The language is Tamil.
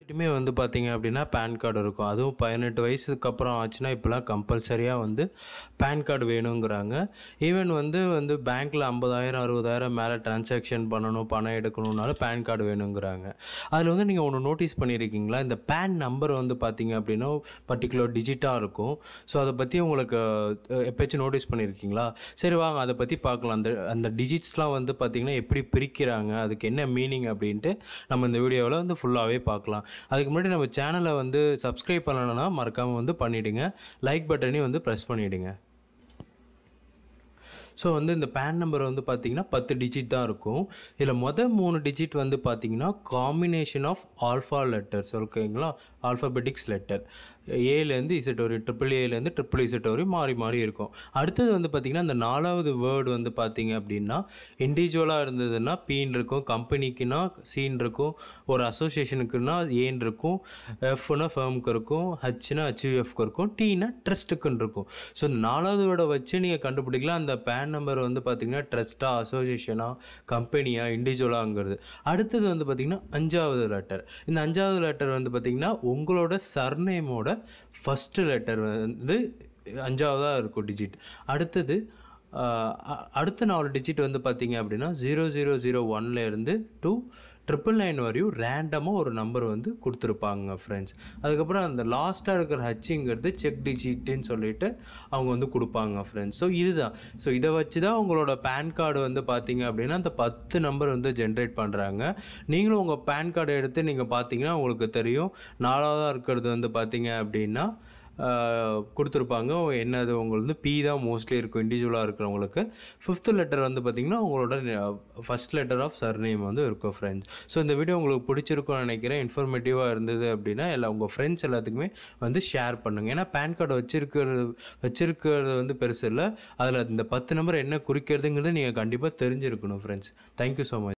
எல்லாருக்கிட்டையுமே வந்து பார்த்தீங்க அப்படின்னா பேன் கார்டு இருக்கும். அதுவும் 18 வயசுக்கு அப்புறம் ஆச்சுன்னா இப்போலாம் கம்பல்சரியாக வந்து பேன் கார்டு வேணுங்கிறாங்க. ஈவன் வந்து பேங்க்கில் 50,000 60,000 மேலே டிரான்சாக்ஷன் பண்ணணும், பணம் எடுக்கணுன்னாலும் பேன் கார்டு வேணுங்கிறாங்க. அதில் வந்து நீங்கள் ஒன்று நோட்டீஸ் பண்ணியிருக்கீங்களா? இந்த பேன் நம்பர் வந்து பார்த்தீங்க அப்படின்னா பர்டிகுலர் டிஜிட்டாக இருக்கும். ஸோ அதை பற்றி உங்களுக்கு எப்போயாச்சும் நோட்டீஸ் பண்ணியிருக்கீங்களா? சரி வாங்க அதை பற்றி பார்க்கலாம். அந்த அந்த டிஜிட்ஸ்லாம் வந்து பார்த்திங்கன்னா எப்படி பிரிக்கிறாங்க, அதுக்கு என்ன மீனிங் அப்படின்ட்டு நம்ம இந்த வீடியோவில் வந்து ஃபுல்லாகவே பார்க்கலாம். அதுக்கு முன்னாடி நம்ம சேனலை வந்து சப்ஸ்கிரைப் பண்ணணும்னா மறக்காமல் வந்து பண்ணிவிடுங்க. லைக் பட்டனையும் வந்து ப்ரெஸ் பண்ணிவிடுங்க. ஸோ வந்து இந்த பேன் நம்பர் வந்து பார்த்திங்கன்னா 10 டிஜிட் தான் இருக்கும். இதில் மொதல் 3 டிஜிட் வந்து பார்த்திங்கன்னா காம்பினேஷன் ஆஃப் ஆல்ஃபா லெட்டர்ஸ், ஓகேங்களா? ஆல்ஃபபெட்டிக்ஸ் லெட்டர் ஏலேருந்து இசட் வரையும், ஏலேருந்து இசட் வரையும் மாறி மாறி இருக்கும். அடுத்தது வந்து பார்த்திங்கன்னா இந்த 4வது வேர்டு வந்து பார்த்திங்க அப்படின்னா இண்டிவிஜுவலாக இருந்ததுன்னா பீன் இருக்கும், கம்பெனிக்குன்னா சீன் இருக்கும், ஒரு அசோசியேஷனுக்குன்னா ஏன் இருக்கும், எஃப்னா ஃபேமுக்கு இருக்கும், ஹச்னா ஹச்யூஎஃப்க்கு இருக்கும், டீனா ட்ரஸ்ட்டுக்குன்னு இருக்கும். ஸோ இந்த 4வது வேர்டை வச்சு நீங்கள் கண்டுபிடிக்கலாம் அந்த பேன் நம்பர் வந்து பார்த்திங்கன்னா ட்ரஸ்ட்டா, அசோசியேஷனா, கம்பெனியா, இண்டிவிஜுவலாங்கிறது. அடுத்தது வந்து பார்த்திங்கன்னா 5வது லெட்டர். இந்த 5வது லெட்டர் வந்து பார்த்திங்கன்னா உங்களோட சர்நேமோட ஃபஸ்ட்டு லெட்டர் வந்து 5வதாக இருக்கும் டிஜிட். அடுத்தது அடுத்த 4 டிஜிட் வந்து பார்த்திங்க அப்படின்னா 0001லேருந்து to 999 வரையும் ரேண்டமாக ஒரு நம்பர் வந்து கொடுத்துருப்பாங்க ஃப்ரெண்ட்ஸ். அதுக்கப்புறம் அந்த லாஸ்ட்டாக இருக்கிற ஹச்சுங்கிறது செக் டிஜிட்டுன்னு சொல்லிட்டு அவங்க வந்து கொடுப்பாங்க ஃப்ரெண்ட்ஸ். ஸோ இதுதான். ஸோ இதை வச்சு தான் உங்களோட பேன் கார்டு வந்து பார்த்திங்க அப்படின்னா அந்த 10 நம்பர் வந்து ஜென்ரேட் பண்ணுறாங்க. நீங்களும் உங்கள் பேன் கார்டை எடுத்து நீங்கள் பார்த்தீங்கன்னா உங்களுக்கு தெரியும் 4வதாக இருக்கிறது வந்து பார்த்திங்க அப்படின்னா கொடுத்துருப்பாங்க. என்னது உங்களுக்கு வந்து பி தான் மோஸ்ட்லி இருக்கும் இண்டிவிஜுவலாக இருக்கிறவங்களுக்கு. 5th லெட்டர் வந்து பார்த்திங்கன்னா உங்களோட ஃபஸ்ட் லெட்டர் ஆஃப் சர்நேம் வந்து இருக்கும் ஃப்ரெண்ட்ஸ். ஸோ இந்த வீடியோ உங்களுக்கு பிடிச்சிருக்கும்னு நினைக்கிறேன். இன்ஃபர்மேட்டிவாக இருந்தது அப்படின்னா உங்கள் ஃப்ரெண்ட்ஸ் எல்லாத்துக்குமே வந்து ஷேர் பண்ணுங்கள். ஏன்னா பேன் கார்டு வச்சிருக்கிறது வந்து பெருசு இல்லை, அதில் இந்த 10 நம்பர் என்ன குறிக்கிறதுங்கிறது நீங்கள் கண்டிப்பாக தெரிஞ்சிருக்கணும் ஃப்ரெண்ட்ஸ். Thank you so much.